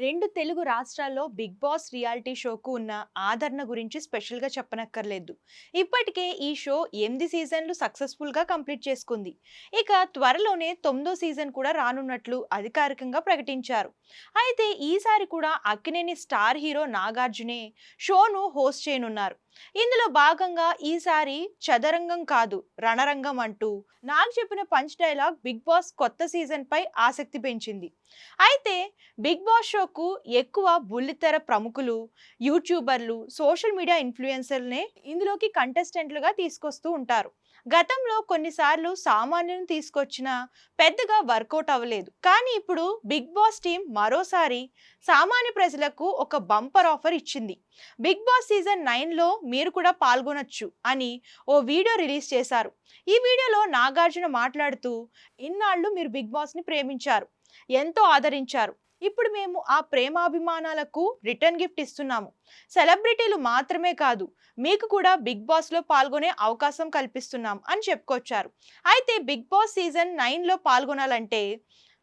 రెండు తెలుగు రాష్ట్రాల్లో big boss reality షోకు ఉన్న ఆదరణ గురించి స్పెషల్గా చెప్పనక్కర్లేదు. ఇప్పటికే ఈ షో 8 సీజన్లు సక్సెస్ఫుల్గా కంప్లీట్ చేసుకుంది. ఇక త్వరలోనే 9వ సీజన్ కూడా రానున్నట్లు అధికారికంగా ప్రకటించారు. అయితే ఈసారి కూడా అక్కినేని స్టార్ హీరో నాగార్జునే షోను హోస్ట్ చేయనున్నారు. ఇందులో భాగంగా ఈసారి చదరంగం కాదు రణరంగం అంటూ నాకు చెప్పిన పంచ్ డైలాగ్ బిగ్ బాస్ కొత్త సీజన్ పై ఆసక్తి పెంచింది. అయితే బిగ్ బాస్ షోకు ఎక్కువ బుల్లితెర ప్రముఖులు, యూట్యూబర్లు, సోషల్ మీడియా ఇన్ఫ్లుయెన్సర్లనే ఇందులోకి కంటెస్టెంట్లుగా తీసుకొస్తూ ఉంటారు. గతంలో కొన్నిసార్లు సామాన్యులను తీసుకొచ్చినా పెద్దగా వర్కౌట్ అవ్వలేదు. కానీ ఇప్పుడు బిగ్ బాస్ టీం మరోసారి సామాన్య ప్రజలకు ఒక బంపర్ ఆఫర్ ఇచ్చింది. బిగ్ బాస్ సీజన్ 9లో మీరు కూడా పాల్గొనొచ్చు అని ఓ వీడియో రిలీజ్ చేశారు. ఈ వీడియోలో నాగార్జున మాట్లాడుతూ, ఇన్నాళ్ళు మీరు బిగ్ బాస్ని ప్రేమించారు, ఎంతో ఆదరించారు. ఇప్పుడు మేము ఆ ప్రేమాభిమానాలకు రిటర్న్ గిఫ్ట్ ఇస్తున్నాము. సెలబ్రిటీలు మాత్రమే కాదు, మీకు కూడా బిగ్ బాస్లో పాల్గొనే అవకాశం కల్పిస్తున్నాం అని చెప్పుకొచ్చారు. అయితే బిగ్ బాస్ సీజన్ 9లో పాల్గొనాలంటే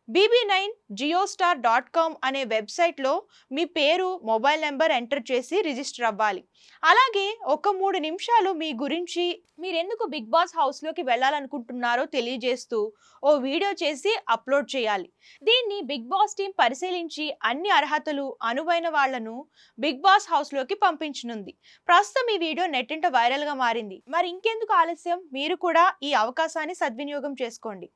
bb9jiostar.com అనే వెబ్సైట్లో మీ పేరు, మొబైల్ నెంబర్ ఎంటర్ చేసి రిజిస్టర్ అవ్వాలి. అలాగే ఒక 3 నిమిషాలు మీ గురించి, మీరెందుకు బిగ్ బాస్ హౌస్లోకి వెళ్ళాలనుకుంటున్నారో తెలియజేస్తూ ఓ వీడియో చేసి అప్లోడ్ చేయాలి. దీన్ని బిగ్ బాస్ టీం పరిశీలించి అన్ని అర్హతలు అనువైన వాళ్లను బిగ్ బాస్ హౌస్లోకి పంపించనుంది. ప్రస్తుతం ఈ వీడియో నెట్టింట వైరల్గా మారింది. మరి ఇంకెందుకు ఆలస్యం, మీరు కూడా ఈ అవకాశాన్ని సద్వినియోగం చేసుకోండి.